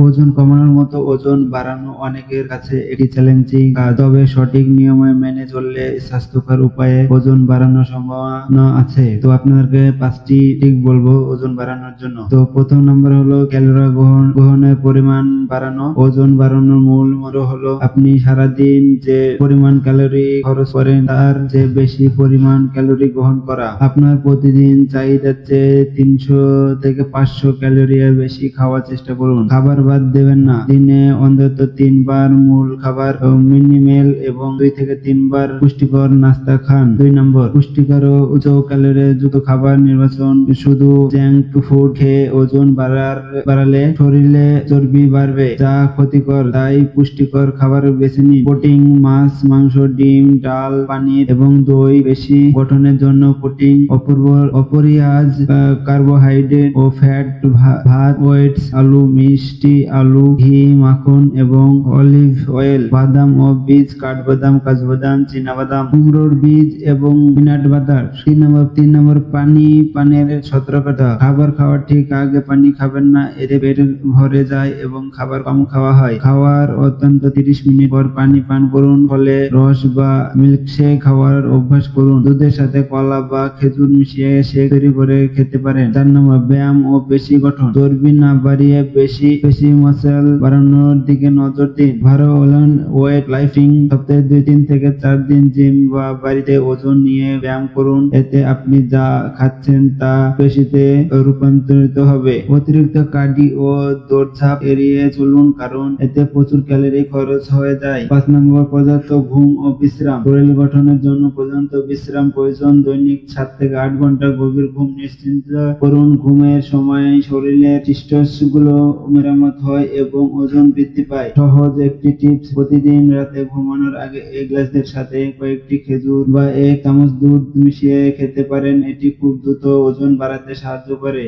ওজন কমানোর মতো ওজন বাড়ানো অনেকের কাছে একটি চ্যালেঞ্জিং কাজ, তবে সঠিক নিয়মে মেনে চললে স্বাস্থ্যকর উপায়ে ওজন বাড়ানোর সম্ভাবনা আছে। তো আপনাদেরকে 5টি টিপ বলবো ওজন বাড়ানোর জন্য। তো প্রথম নম্বর হলো ক্যালোরি গ্রহণের পরিমাণ বাড়ানো। ওজন বাড়ানোর মূল মন্ত্র হলো আপনি সারাদিন যে পরিমাণ ক্যালোরি খরচ করেন তার চেয়ে বেশি পরিমাণ ক্যালোরি গ্রহণ করা। আপনার প্রতিদিন চাহিদার চেয়ে 300 থেকে 500 ক্যালোরি বেশি খাওয়ার চেষ্টা করুন। খাবার বাদ দেবেন না। দিনে অন্তত 3 বার মূল খাবার মিনি মিল এবং 2 থেকে 3 বার পুষ্টিকর নাস্তা খান। 2 নম্বর, পুষ্টিকর ও উচ্চ ক্যালোরি যুক্ত খাবার নির্বাচন। শুধু জাঙ্ক ফুড খেয়ে ওজন বাড়ালে শরীরে চর্বি বাড়বে, যা ক্ষতিকর। তাই পুষ্টিকর খাবার বেছে নিন। প্রোটিন, মাছ, মাংস, ডিম, ডাল, পানির এবং দই। বেশি গঠনের জন্য প্রোটিন, অপরিহার্য কার্বোহাইড্রেট ও ফ্যাট, ভাত, ওটস, আলু, মিষ্টি আলু, ঘি, মাখন এবং অলিভ অয়েল, বাদাম ও বীজ, কাঠবাদাম, কাজু বাদাম, চীনা বাদাম, কুমড়োর বীজ এবং পিনাট বাটার। 3 নম্বর, পানির সতর্কতা। খাবার খাওয়ার ঠিক আগে পানি খাবেন না, এতে পেট ভরে যায় এবং খাবার কম খাওয়া হয়। খাওয়ার অত্যন্ত 30 মিনিট পর পানি পান করুন। ফলে রস বা মিল্কশেক খাওয়ার অভ্যাস করুন। দুধের সাথে কলা বা খেজুর মিশিয়ে শেক তৈরি করে খেতে পারেন। 4 নম্বর, ব্যায়াম ও পেশি গঠন। চর্বি না বাড়িয়ে পেশি মাসল বাড়ানোর দিকে নজর দিন। ভালো ওয়েট লিফটিং, সপ্তাহে 2-3 থেকে 4 দিন জিম বা বাড়িতে ওজন নিয়ে ব্যায়াম করুন। এতে আপনি যা খাচ্ছেন তা পেশিতে রূপান্তরিত হবে। অতিরিক্ত কার্ডিও ও দৌড়ঝাঁপ এড়িয়ে চলুন, কারণ এতে প্রচুর ক্যালোরি খরচ হয়ে যায়। 5 নম্বর, পর্যাপ্ত ঘুম ও বিশ্রাম। শরীর গঠনের জন্য পর্যাপ্ত বিশ্রাম প্রয়োজন। দৈনিক 7 থেকে 8 ঘন্টা গভীর ঘুম নিশ্চিত করুন। ঘুমের সময় শরীরের টিস্যুগুলো মেরামত হয় এবং ওজন বৃদ্ধি পায়। সহজ একটি টিপস, প্রতিদিন রাতে ঘুমানোর আগে এক গ্লাসের সাথে কয়েকটি খেজুর বা 1 চামচ দুধ মিশিয়ে খেতে পারেন। এটি খুব দ্রুত ওজন বাড়াতে সাহায্য করে।